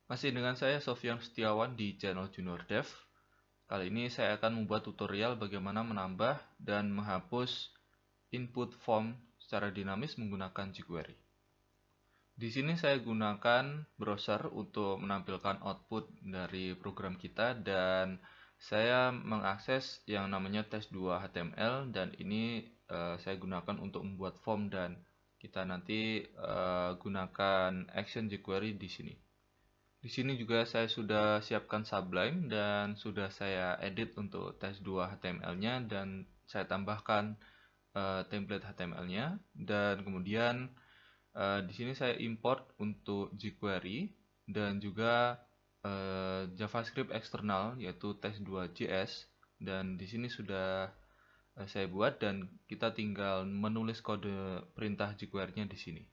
Masih dengan saya Sofyan Setiawan di channel Junior Dev. Kali ini saya akan membuat tutorial bagaimana menambah dan menghapus input form secara dinamis menggunakan jQuery. Di sini saya gunakan browser untuk menampilkan output dari program kita dan saya mengakses yang namanya test2 HTML dan ini saya gunakan untuk membuat form dan kita nanti gunakan action jQuery di sini. Di sini juga saya sudah siapkan Sublime dan sudah saya edit untuk test2 HTML-nya dan saya tambahkan template HTML-nya dan kemudian di sini saya import untuk jQuery dan juga JavaScript eksternal yaitu test2.js dan di sini sudah saya buat dan kita tinggal menulis kode perintah jQuery-nya di sini.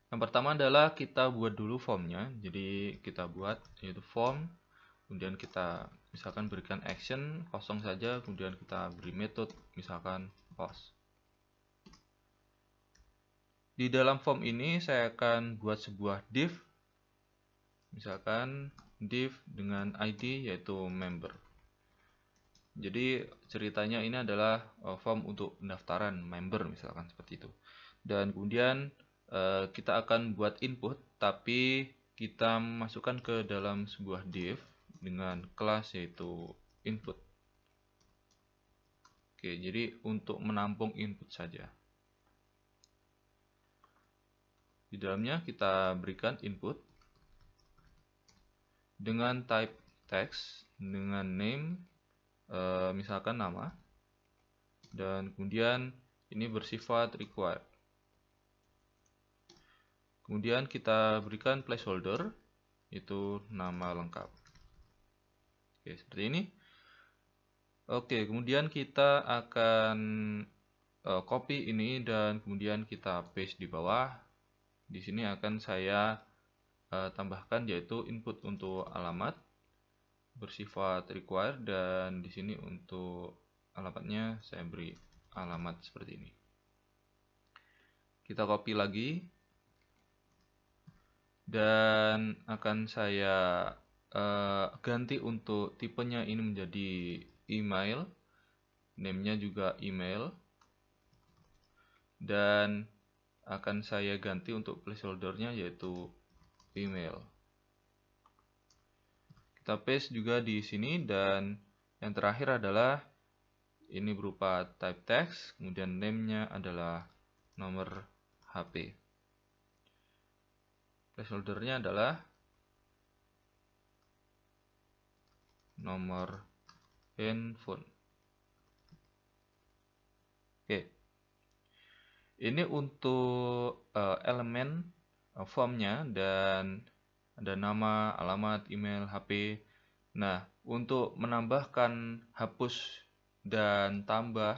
Yang pertama adalah kita buat dulu formnya. Jadi kita buat yaitu form, kemudian kita misalkan berikan action kosong saja, kemudian kita beri metode misalkan post. Di dalam form ini saya akan buat sebuah div, misalkan div dengan ID yaitu member. Jadi ceritanya ini adalah form untuk pendaftaran member misalkan seperti itu. Dan kemudian kita akan buat input, tapi kita masukkan ke dalam sebuah div dengan kelas yaitu input. Oke, jadi untuk menampung input saja. Di dalamnya kita berikan input dengan type text, dengan name, misalkan nama, dan kemudian ini bersifat required. Kemudian kita berikan placeholder, itu nama lengkap. Oke, seperti ini. Oke, kemudian kita akan copy ini dan kemudian kita paste di bawah. Di sini akan saya tambahkan yaitu input untuk alamat bersifat required dan di sini untuk alamatnya saya beri alamat seperti ini. Kita copy lagi. Dan akan saya ganti untuk tipenya ini menjadi email, name-nya juga email, dan akan saya ganti untuk placeholder-nya yaitu email. Kita paste juga di sini dan yang terakhir adalah ini berupa type text, kemudian name-nya adalah nomor HP. Placeholder-nya adalah nomor handphone. Oke. Ini untuk elemen formnya dan ada nama, alamat, email, HP. Nah, untuk menambahkan, hapus, dan tambah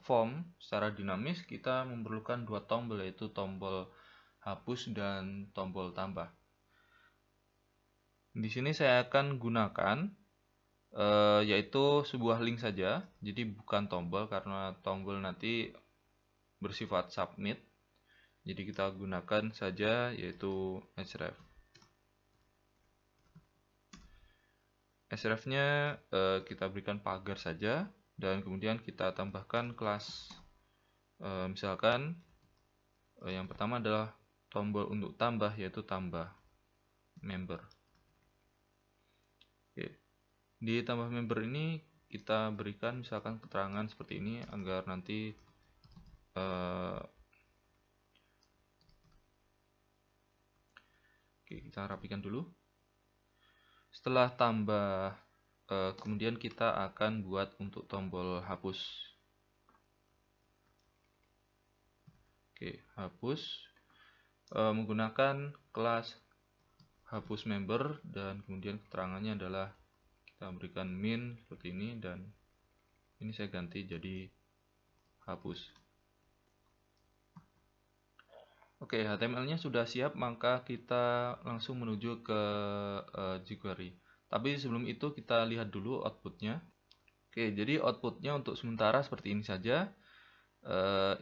form secara dinamis, kita memerlukan dua tombol yaitu tombol hapus dan tombol tambah. Di sini saya akan gunakan yaitu sebuah link saja, jadi bukan tombol karena tombol nanti bersifat submit. Jadi kita gunakan saja yaitu href. Href-nya kita berikan pagar saja dan kemudian kita tambahkan kelas misalkan yang pertama adalah tombol untuk tambah yaitu tambah member. Oke. Di tambah member ini kita berikan misalkan keterangan seperti ini agar nanti oke, kita rapikan dulu. Setelah tambah kemudian kita akan buat untuk tombol hapus. Oke, hapus menggunakan kelas hapus member dan kemudian keterangannya adalah kita berikan min seperti ini dan ini saya ganti jadi hapus. Oke, HTML-nya sudah siap, maka kita langsung menuju ke jQuery. Tapi sebelum itu kita lihat dulu outputnya. Oke, jadi outputnya untuk sementara seperti ini saja.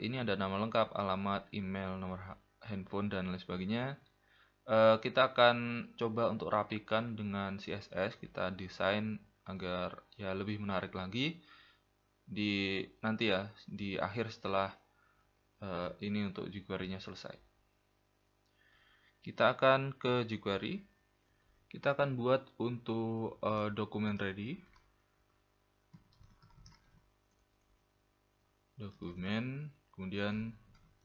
Ini ada nama lengkap, alamat, email, nomor handphone, dan lain sebagainya. Kita akan coba untuk rapikan dengan CSS, kita desain agar ya lebih menarik lagi nanti ya di akhir setelah ini untuk jQuery-nya selesai. Kita akan ke jQuery, kita akan buat untuk dokumen ready, dokumen, kemudian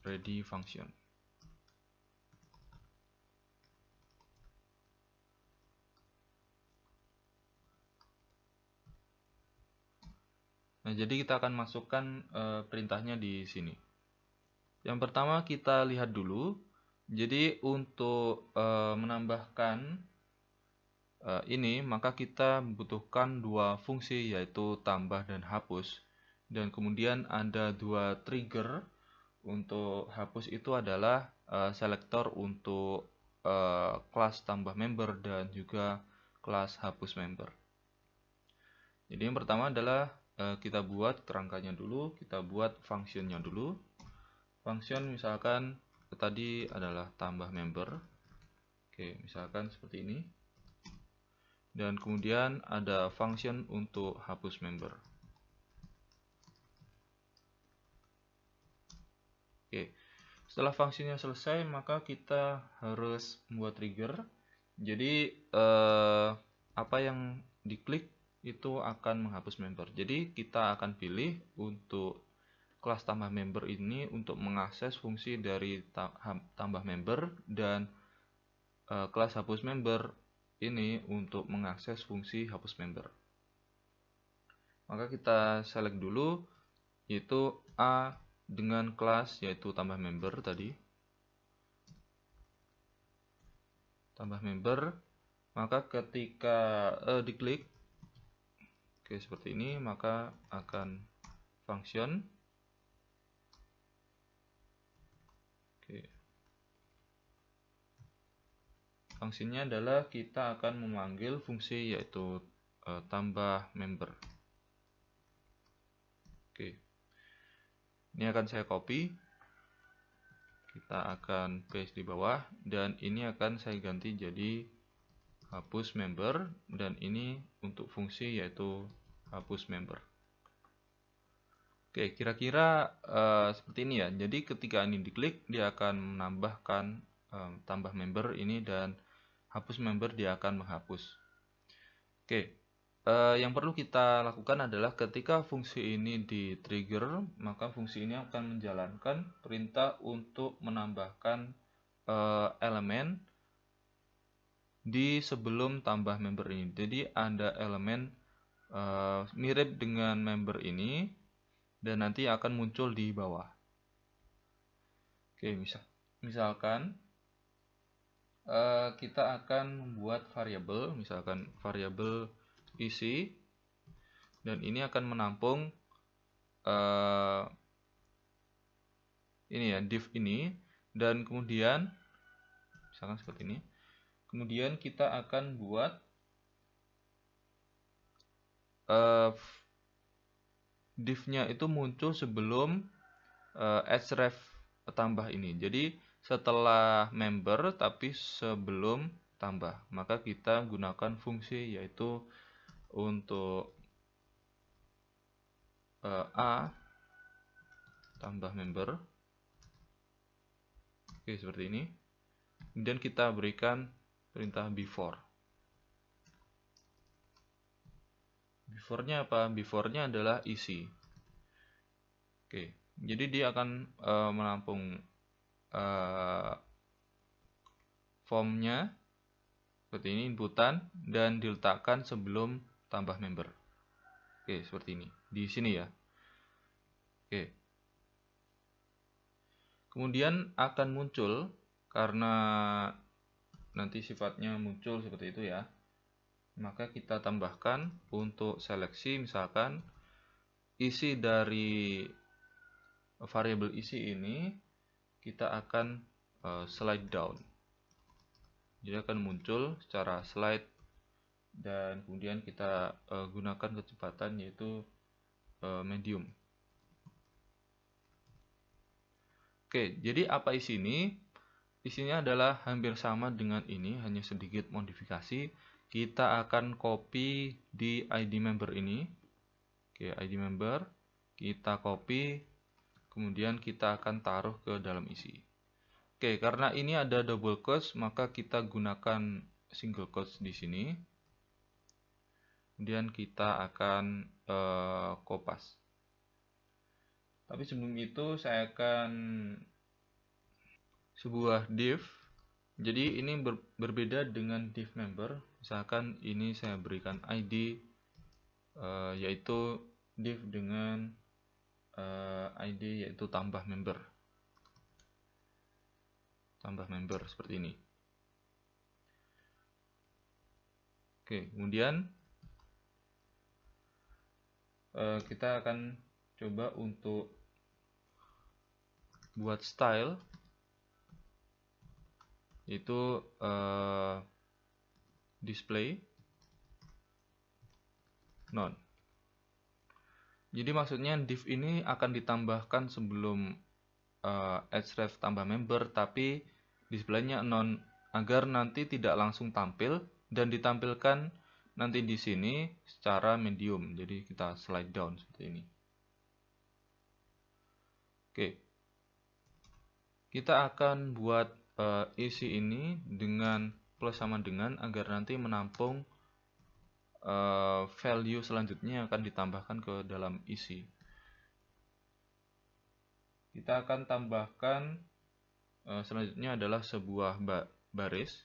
ready function. Nah, jadi kita akan masukkan perintahnya di sini. Yang pertama kita lihat dulu. Jadi untuk menambahkan ini, maka kita membutuhkan dua fungsi, yaitu tambah dan hapus. Dan kemudian ada dua trigger. Untuk hapus itu adalah selektor untuk kelas tambah member dan juga kelas hapus member. Jadi yang pertama adalah kita buat kerangkanya dulu, kita buat functionnya dulu. Function misalkan tadi adalah tambah member. Oke, misalkan seperti ini. Dan kemudian ada function untuk hapus member. Oke, setelah fungsinya selesai, maka kita harus membuat trigger. Jadi apa yang diklik itu akan menghapus member. Jadi kita akan pilih untuk kelas tambah member ini untuk mengakses fungsi dari tambah member, dan kelas hapus member ini untuk mengakses fungsi hapus member. Maka kita select dulu yaitu A dengan kelas yaitu tambah member tadi. Tambah member, maka ketika diklik seperti ini, maka akan function. Fungsinya adalah kita akan memanggil fungsi yaitu tambah member. Ini akan saya copy, kita akan paste di bawah, dan ini akan saya ganti jadi hapus member, dan ini untuk fungsi yaitu hapus member. Kira-kira seperti ini ya. Jadi ketika ini diklik, dia akan menambahkan tambah member ini, dan hapus member dia akan menghapus. Yang perlu kita lakukan adalah ketika fungsi ini di trigger, maka fungsi ini akan menjalankan perintah untuk menambahkan elemen di sebelum tambah member ini. Jadi ada elemen mirip dengan member ini, dan nanti akan muncul di bawah. Misalkan kita akan membuat variabel, misalkan variabel isi, dan ini akan menampung ini ya, div ini, dan kemudian misalkan seperti ini. Kemudian kita akan buat div-nya itu muncul sebelum href tambah ini. Jadi setelah member tapi sebelum tambah, maka kita gunakan fungsi yaitu untuk A tambah member. Seperti ini. Kemudian kita berikan perintah before. Before-nya apa? Before-nya adalah isi. Jadi dia akan menampung formnya seperti ini, inputan, dan diletakkan sebelum tambah member. Seperti ini. Di sini ya. Kemudian akan muncul, karena nanti sifatnya muncul seperti itu ya, maka kita tambahkan untuk seleksi, misalkan isi dari variabel isi ini kita akan slide down. Jadi akan muncul secara slide, dan kemudian kita gunakan kecepatan yaitu medium. Jadi apa isi ini? isinya adalah hampir sama dengan ini, hanya sedikit modifikasi. Kita akan copy di ID member ini. Oke, ID member kita copy, kemudian kita akan taruh ke dalam isi. Oke, karena ini ada double quotes, maka kita gunakan single quotes di sini. Kemudian kita akan kopas. Tapi sebelum itu saya akan sebuah div. Jadi ini berbeda dengan div member. Misalkan ini saya berikan ID yaitu div dengan ID yaitu tambah member seperti ini. Oke, kemudian kita akan coba untuk buat style, yaitu display none. Jadi maksudnya div ini akan ditambahkan sebelum href tambah member, tapi displaynya none agar nanti tidak langsung tampil dan ditampilkan nanti di sini secara medium. Jadi kita slide down seperti ini. Oke, kita akan buat isi ini dengan plus sama dengan agar nanti menampung value selanjutnya yang akan ditambahkan ke dalam isi. Kita akan tambahkan selanjutnya adalah sebuah baris.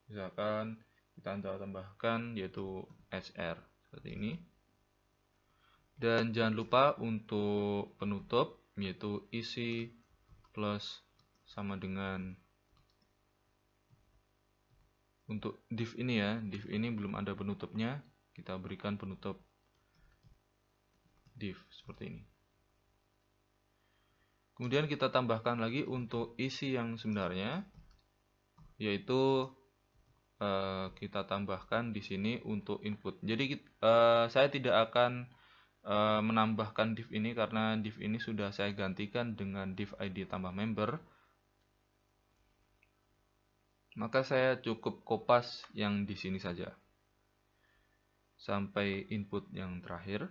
Misalkan kita tambahkan yaitu HR seperti ini. Dan jangan lupa untuk penutup yaitu isi plus sama dengan, untuk div ini ya, div ini belum ada penutupnya, kita berikan penutup div seperti ini. Kemudian kita tambahkan lagi untuk isi yang sebenarnya, yaitu kita tambahkan di sini untuk input. Jadi saya tidak akan menambahkan div ini karena div ini sudah saya gantikan dengan div ID tambah member. Maka saya cukup kopas yang di sini saja sampai input yang terakhir.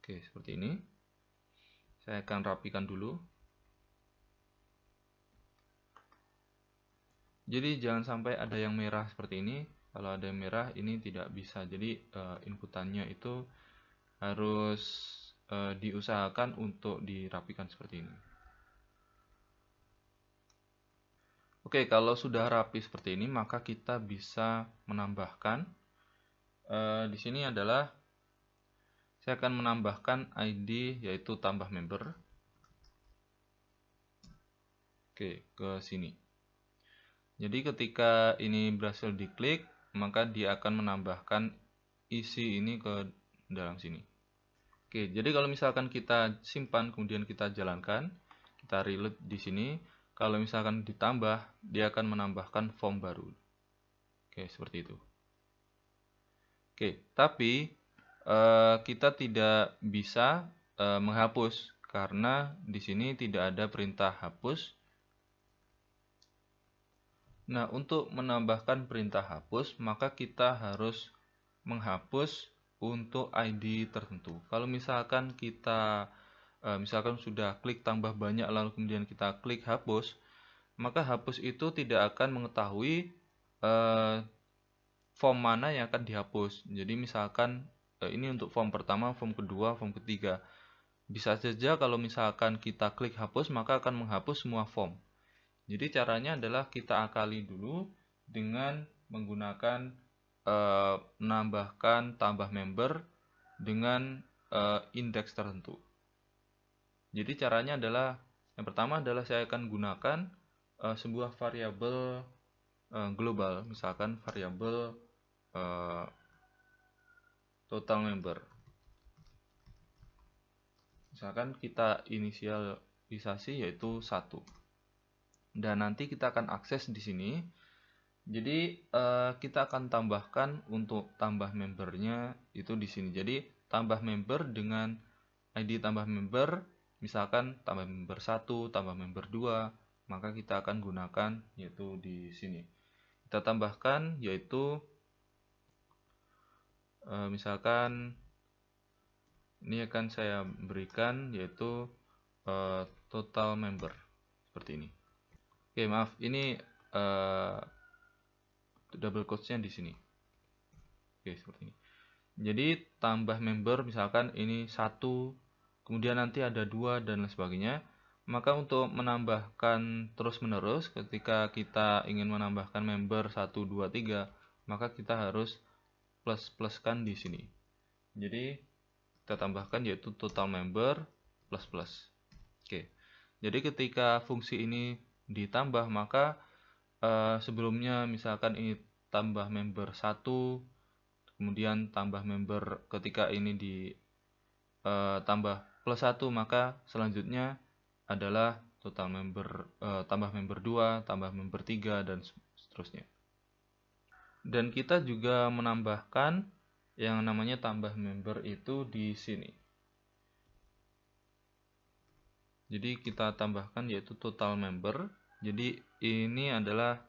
Oke, seperti ini. Saya akan rapikan dulu. Jadi jangan sampai ada yang merah seperti ini. Kalau ada yang merah ini tidak bisa. Jadi inputannya itu harus diusahakan untuk dirapikan seperti ini. Oke, kalau sudah rapi seperti ini, maka kita bisa menambahkan. Di sini adalah saya akan menambahkan ID yaitu tambah member. Oke, ke sini. Jadi ketika ini berhasil diklik, maka dia akan menambahkan isi ini ke dalam sini. Oke, jadi kalau misalkan kita simpan kemudian kita jalankan, kita reload di sini, kalau misalkan ditambah, dia akan menambahkan form baru. Oke, seperti itu. Oke, tapi kita tidak bisa menghapus karena di sini tidak ada perintah hapus. Nah, untuk menambahkan perintah hapus, maka kita harus menghapus untuk ID tertentu. Kalau misalkan kita misalkan sudah klik tambah banyak lalu kemudian kita klik hapus, maka hapus itu tidak akan mengetahui form mana yang akan dihapus. Jadi misalkan ini untuk form pertama, form kedua, form ketiga. Bisa saja kalau misalkan kita klik hapus, maka akan menghapus semua form. Jadi caranya adalah kita akali dulu dengan menggunakan menambahkan tambah member dengan indeks tertentu. Jadi caranya adalah, yang pertama adalah saya akan gunakan sebuah variabel global, misalkan variabel total member. Misalkan kita inisialisasi yaitu 1. Dan nanti kita akan akses di sini. Jadi kita akan tambahkan untuk tambah membernya itu di sini. Jadi tambah member dengan ID tambah member misalkan tambah member 1, tambah member 2, maka kita akan gunakan yaitu di sini. Kita tambahkan yaitu misalkan ini akan saya berikan yaitu total member seperti ini. Oke, maaf, ini double quotes-nya di sini. Oke, seperti ini. Jadi tambah member misalkan ini 1, kemudian nanti ada 2 dan lain sebagainya. Maka untuk menambahkan terus-menerus ketika kita ingin menambahkan member 1, 2, 3, maka kita harus plus-pluskan di sini. Jadi kita tambahkan yaitu total member plus plus. Oke. Jadi ketika fungsi ini ditambah, maka sebelumnya misalkan ini tambah member 1, kemudian tambah member, ketika ini tambah plus 1, maka selanjutnya adalah total member, tambah member 2, tambah member 3, dan seterusnya. Dan kita juga menambahkan yang namanya tambah member itu di sini. Jadi kita tambahkan yaitu total member. Jadi ini adalah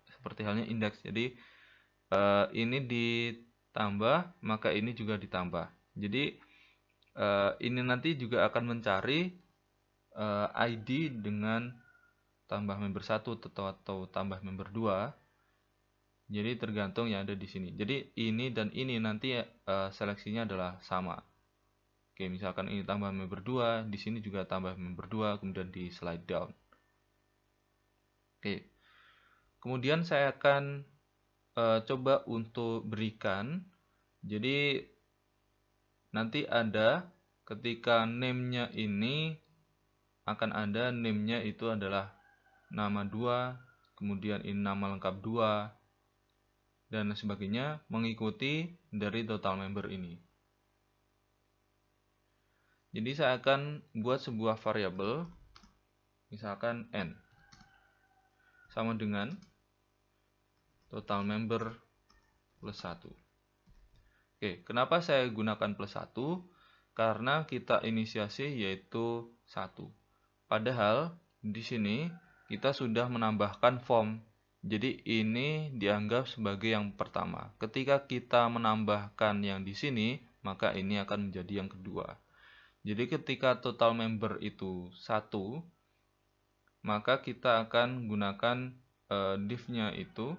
seperti halnya indeks. Jadi ini ditambah, maka ini juga ditambah. Jadi ini nanti juga akan mencari ID dengan tambah member 1 atau tambah member 2. Jadi tergantung yang ada di sini. Jadi ini dan ini nanti seleksinya adalah sama. Oke, misalkan ini tambah member 2, di sini juga tambah member 2, kemudian di slide down. Oke. Kemudian saya akan coba untuk berikan. Jadi nanti ada ketika name-nya ini akan ada name-nya itu adalah nama 2, kemudian ini nama lengkap 2, dan sebagainya mengikuti dari total member ini. Jadi saya akan buat sebuah variabel, misalkan n, sama dengan total member plus 1. Oke, kenapa saya gunakan plus 1? Karena kita inisiasi yaitu 1. Padahal di sini kita sudah menambahkan form. Jadi ini dianggap sebagai yang pertama. Ketika kita menambahkan yang di sini, maka ini akan menjadi yang kedua. Jadi ketika total member itu 1, maka kita akan gunakan div-nya itu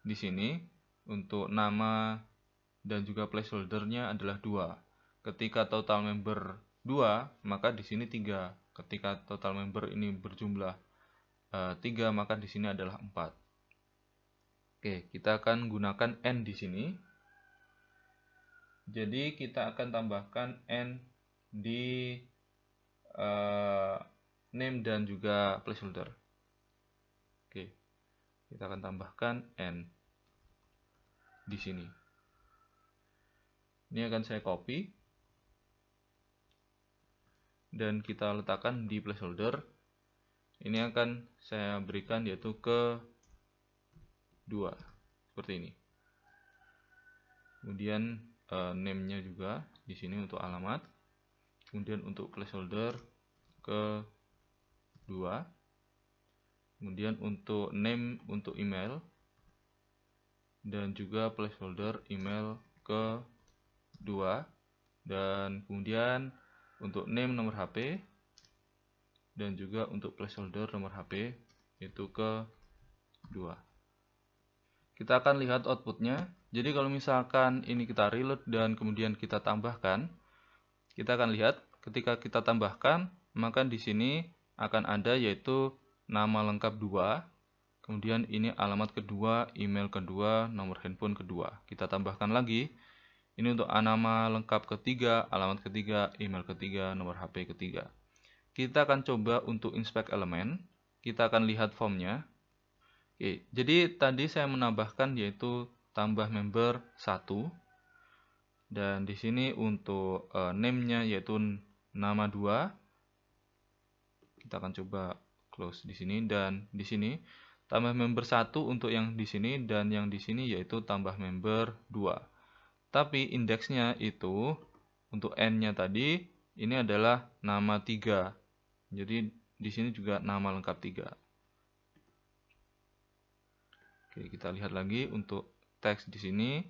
di sini untuk nama dan juga placeholder-nya adalah 2. Ketika total member 2, maka di sini 3. Ketika total member ini berjumlah 3, maka di sini adalah 4. Oke, kita akan gunakan n di sini. Jadi kita akan tambahkan n di name dan juga placeholder. Oke, kita akan tambahkan n di sini. Ini akan saya copy dan kita letakkan di placeholder. Ini akan saya berikan yaitu ke 2 seperti ini. Kemudian name-nya juga di sini untuk alamat. Kemudian untuk placeholder ke 2. Kemudian untuk name untuk email dan juga placeholder email ke 2. Dan kemudian untuk name nomor HP dan juga untuk placeholder nomor HP itu ke 2. Kita akan lihat outputnya. Jadi kalau misalkan ini kita reload dan kemudian kita tambahkan, kita akan lihat ketika kita tambahkan, maka di sini akan ada yaitu nama lengkap 2, kemudian ini alamat kedua, email kedua, nomor handphone kedua. Kita tambahkan lagi, ini untuk nama lengkap ketiga, alamat ketiga, email ketiga, nomor HP ketiga. Kita akan coba untuk inspect elemen, kita akan lihat formnya. Oke, jadi tadi saya menambahkan yaitu tambah member 1. Dan di sini untuk name-nya yaitu nama 2. Kita akan coba close di sini, dan di sini tambah member 1 untuk yang di sini dan yang di sini yaitu tambah member 2. Tapi indeksnya itu untuk n-nya tadi ini adalah nama 3. Jadi di sini juga nama lengkap 3. Oke, kita lihat lagi untuk teks di sini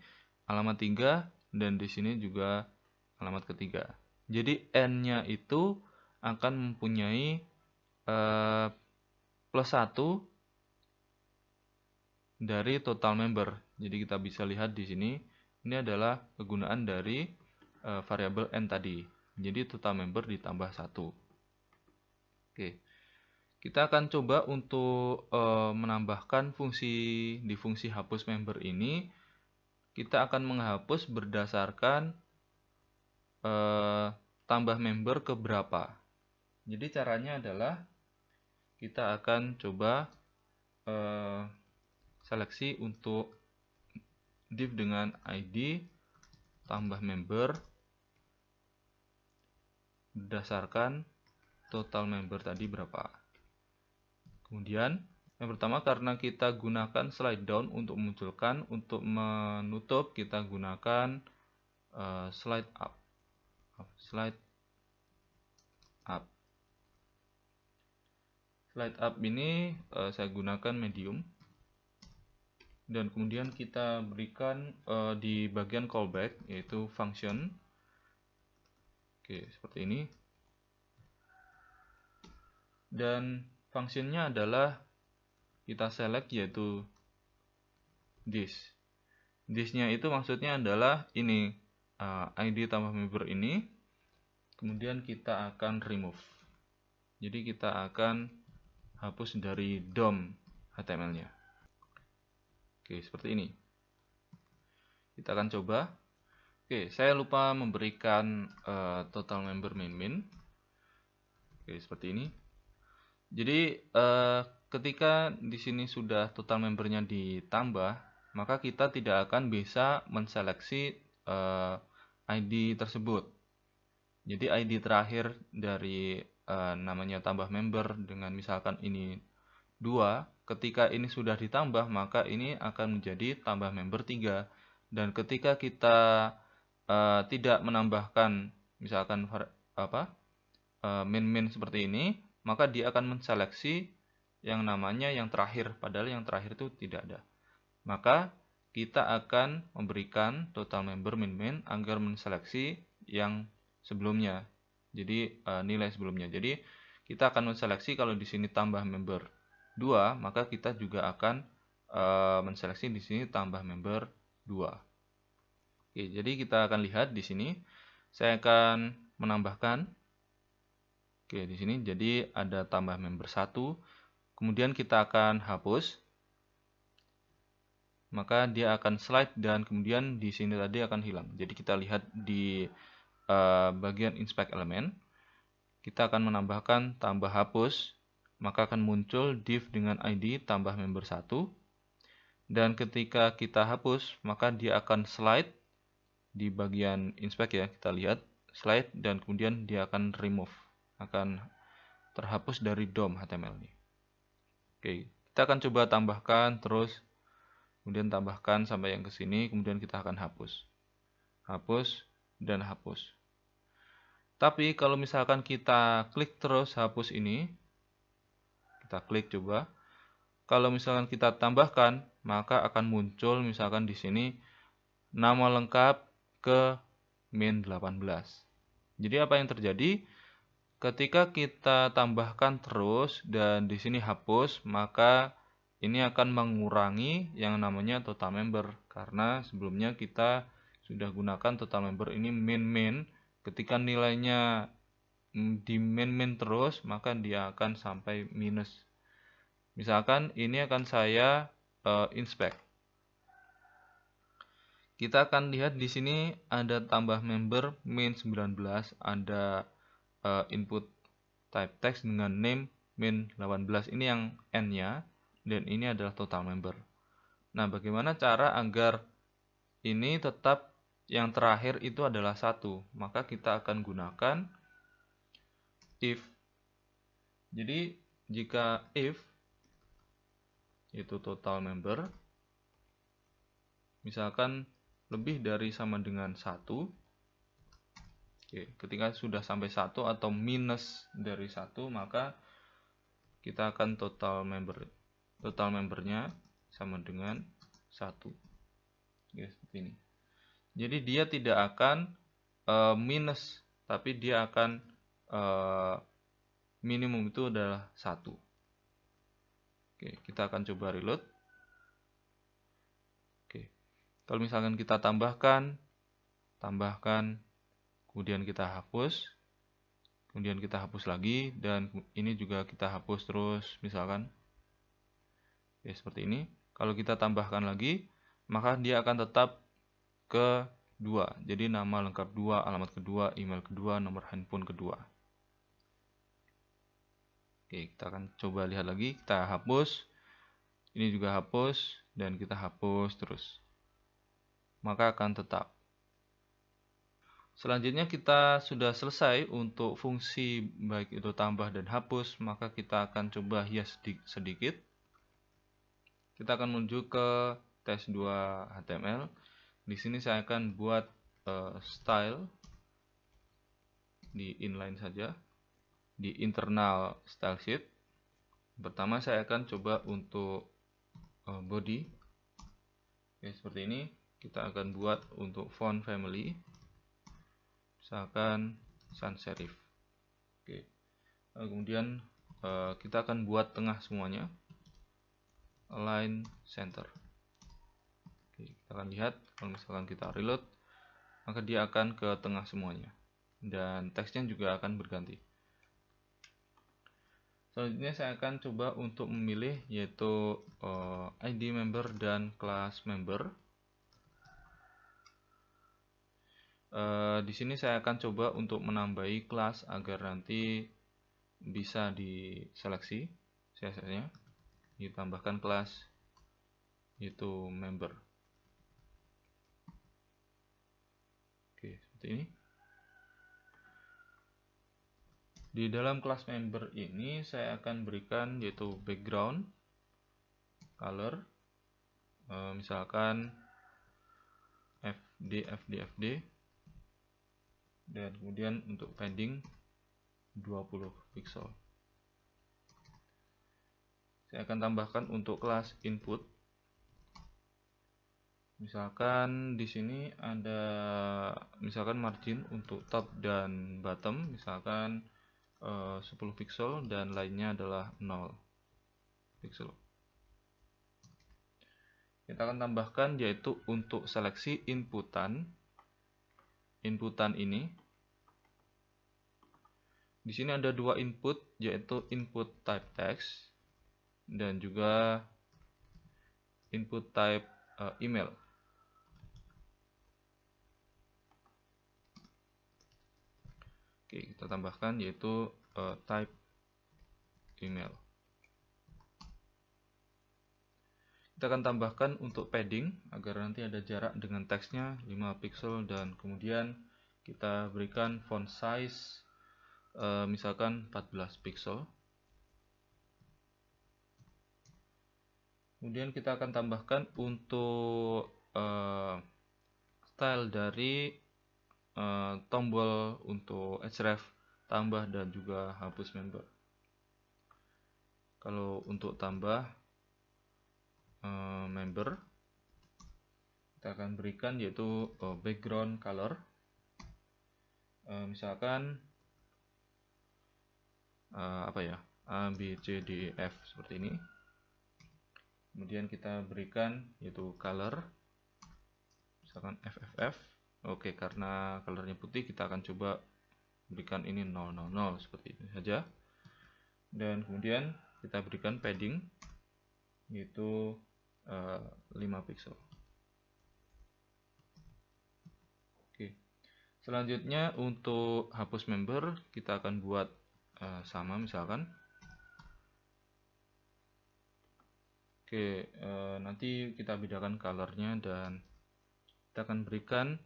alamat 3 dan di sini juga alamat ketiga. Jadi N-nya itu akan mempunyai plus 1 dari total member. Jadi kita bisa lihat di sini, ini adalah kegunaan dari variabel N tadi. Jadi total member ditambah 1. Oke, kita akan coba untuk menambahkan di fungsi hapus member ini. Kita akan menghapus berdasarkan tambah member ke berapa. Jadi caranya adalah kita akan coba seleksi untuk div dengan ID tambah member berdasarkan total member tadi berapa. Kemudian yang pertama, karena kita gunakan slide down untuk memunculkan, untuk menutup kita gunakan slide up. Slide up ini saya gunakan medium. Dan kemudian kita berikan di bagian callback, yaitu function. Oke, seperti ini. Dan fungsinya adalah kita select, yaitu this. This-nya itu maksudnya adalah ini, ID tambah member ini. Kemudian kita akan remove. Jadi kita akan hapus dari DOM HTML-nya. Oke, seperti ini. Kita akan coba. Oke, saya lupa memberikan total member min. Oke, seperti ini. Jadi ketika di sini sudah total membernya ditambah, maka kita tidak akan bisa menseleksi ID tersebut. Jadi ID terakhir dari namanya tambah member dengan misalkan ini 2, ketika ini sudah ditambah maka ini akan menjadi tambah member 3. Dan ketika kita tidak menambahkan misalkan min seperti ini, maka dia akan menseleksi yang namanya yang terakhir, padahal yang terakhir itu tidak ada. Maka kita akan memberikan total member min agar menseleksi yang sebelumnya. Jadi nilai sebelumnya. Jadi kita akan menseleksi kalau di sini tambah member 2, maka kita juga akan menseleksi di sini tambah member 2. Oke, jadi kita akan lihat di sini. Saya akan menambahkan. Oke, di sini jadi ada tambah member 1. Kemudian kita akan hapus. Maka dia akan slide dan kemudian di sini tadi akan hilang. Jadi kita lihat di bagian inspect element. Kita akan menambahkan tambah hapus. Maka akan muncul div dengan ID tambah member 1. Dan ketika kita hapus, maka dia akan slide di bagian inspect ya. Kita lihat slide dan kemudian dia akan remove. Akan terhapus dari DOM HTML ini. Oke, kita akan coba tambahkan terus, kemudian tambahkan sampai yang ke sini, kemudian kita akan hapus. Hapus dan hapus. Tapi kalau misalkan kita klik terus hapus ini, kita klik coba. Kalau misalkan kita tambahkan, maka akan muncul misalkan di sini nama lengkap ke min 18. Jadi apa yang terjadi? Ketika kita tambahkan terus dan di sini hapus, maka ini akan mengurangi yang namanya total member. Karena sebelumnya kita sudah gunakan total member ini min. Ketika nilainya di min terus, maka dia akan sampai minus. Misalkan ini akan saya inspect. Kita akan lihat di sini ada tambah member min 19, ada input type text dengan name min 18. Ini yang N-nya dan ini adalah total member. Nah, bagaimana cara agar ini tetap yang terakhir itu adalah 1? Maka kita akan gunakan if. Jadi jika if itu total member misalkan lebih dari sama dengan 1, Oke, ketika sudah sampai 1 atau minus dari 1, maka kita akan total membernya sama dengan 1. Ya, seperti ini. Jadi dia tidak akan minus, tapi dia akan minimum itu adalah 1. Oke, kita akan coba reload. Oke. Kalau misalkan kita tambahkan, kemudian kita hapus, kemudian kita hapus lagi, dan ini juga kita hapus terus, misalkan. Oke, seperti ini. Kalau kita tambahkan lagi, maka dia akan tetap ke 2. Jadi nama lengkap 2, alamat kedua, email kedua, nomor handphone kedua. Oke, kita akan coba lihat lagi. Kita hapus. Ini juga hapus, dan kita hapus terus. Maka akan tetap. Selanjutnya kita sudah selesai untuk fungsi baik itu tambah dan hapus, maka kita akan coba hias sedikit. Kita akan menuju ke test2 HTML. Di sini saya akan buat style di inline saja, di internal style sheet. Pertama saya akan coba untuk body. Oke, seperti ini. Kita akan buat untuk font family, misalkan sans serif. Oke. Kemudian kita akan buat tengah semuanya, align center. Oke, kita akan lihat kalau misalkan kita reload, maka dia akan ke tengah semuanya, dan teksnya juga akan berganti. Selanjutnya saya akan coba untuk memilih yaitu ID member dan class member. Di sini saya akan coba untuk menambahi kelas agar nanti bisa diseleksi CSS-nya. Ditambahkan kelas yaitu member. Oke, seperti ini. Di dalam kelas member ini saya akan berikan yaitu background color, misalkan FD, dan kemudian untuk padding 20 pixel. Saya akan tambahkan untuk kelas input. Misalkan di sini ada misalkan margin untuk top dan bottom, misalkan 10 pixel dan lainnya adalah 0 pixel. Kita akan tambahkan yaitu untuk seleksi inputan ini. Di sini ada 2 input, yaitu input type text dan juga input type email. Oke, kita tambahkan yaitu type email. Kita akan tambahkan untuk padding agar nanti ada jarak dengan teksnya 5 pixel, dan kemudian kita berikan font size misalkan 14 pixel. Kemudian kita akan tambahkan untuk style dari tombol untuk href tambah dan juga hapus member. Kalau untuk tambah member, kita akan berikan yaitu background color, misalkan A, B, C, D, F seperti ini. Kemudian kita berikan yaitu color, misalkan FFF. Oke, karena colornya putih, kita akan coba berikan ini 000 seperti ini saja. Dan kemudian kita berikan padding yaitu 5 pixel. Oke. Selanjutnya untuk hapus member kita akan buat sama, misalkan. Oke, nanti kita bedakan colornya, dan kita akan berikan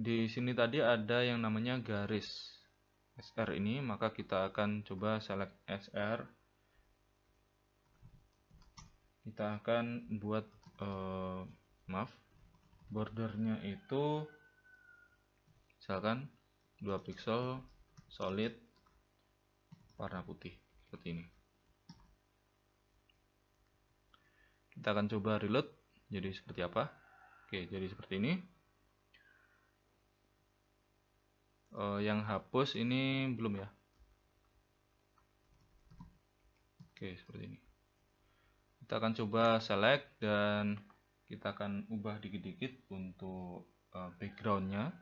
di sini tadi ada yang namanya garis SR ini, maka kita akan coba select SR. Kita akan buat bordernya itu misalkan 2 pixel solid warna putih seperti ini. Kita akan coba reload jadi seperti apa. Oke, jadi seperti ini. Yang hapus ini belum ya. Oke, seperti ini. Kita akan coba select dan kita akan ubah dikit-dikit untuk backgroundnya.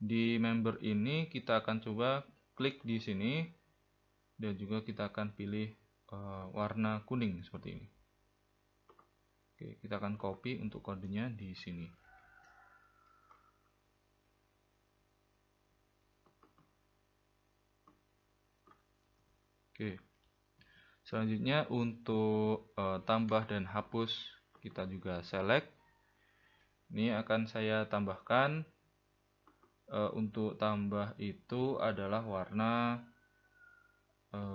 Di member ini kita akan coba klik di sini dan juga kita akan pilih warna kuning seperti ini. Oke, kita akan copy untuk kodenya di sini. Oke. Selanjutnya untuk tambah dan hapus kita juga select. Ini akan saya tambahkan untuk tambah itu adalah warna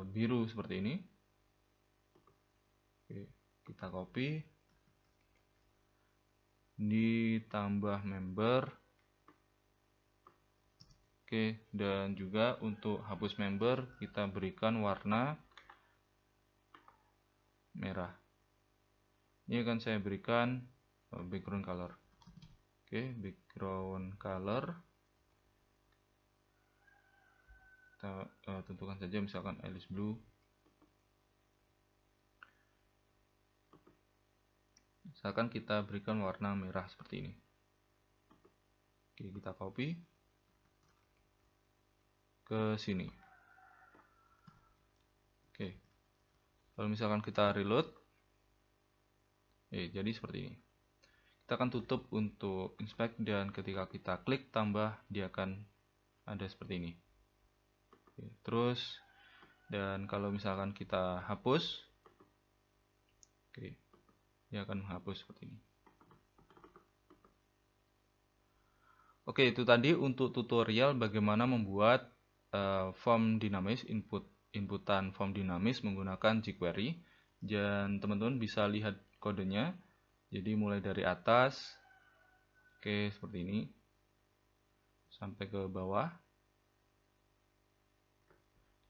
biru seperti ini. Oke, kita copy. Ditambah member. Oke, dan juga untuk hapus member kita berikan warna merah. Ini akan saya berikan background color. Oke, background color kita tentukan saja misalkan Alice Blue. Misalkan kita berikan warna merah seperti ini. Oke, kita copy ke sini. Oke, kalau misalkan kita reload, jadi seperti ini. Kita akan tutup untuk inspect dan ketika kita klik tambah dia akan ada seperti ini. Oke, terus dan kalau misalkan kita hapus, oke, dia akan menghapus seperti ini. Oke, itu tadi untuk tutorial bagaimana membuat form dinamis, inputan form dinamis menggunakan jQuery. Dan teman-teman bisa lihat kodenya. Jadi mulai dari atas, oke seperti ini, sampai ke bawah.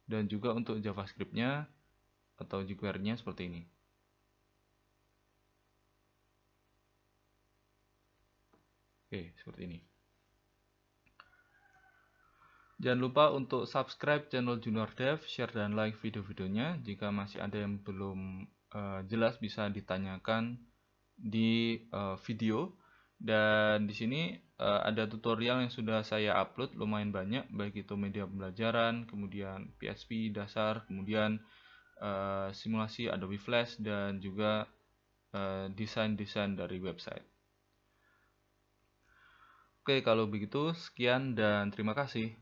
Dan juga untuk JavaScript-nya atau jQuery-nya seperti ini. Oke, seperti ini. Jangan lupa untuk subscribe channel Junior Dev, share dan like video-videonya. Jika masih ada yang belum jelas bisa ditanyakan di video. Dan di sini ada tutorial yang sudah saya upload lumayan banyak, baik itu media pembelajaran, kemudian PHP dasar, kemudian simulasi Adobe Flash dan juga desain-desain dari website. Oke, kalau begitu sekian dan terima kasih.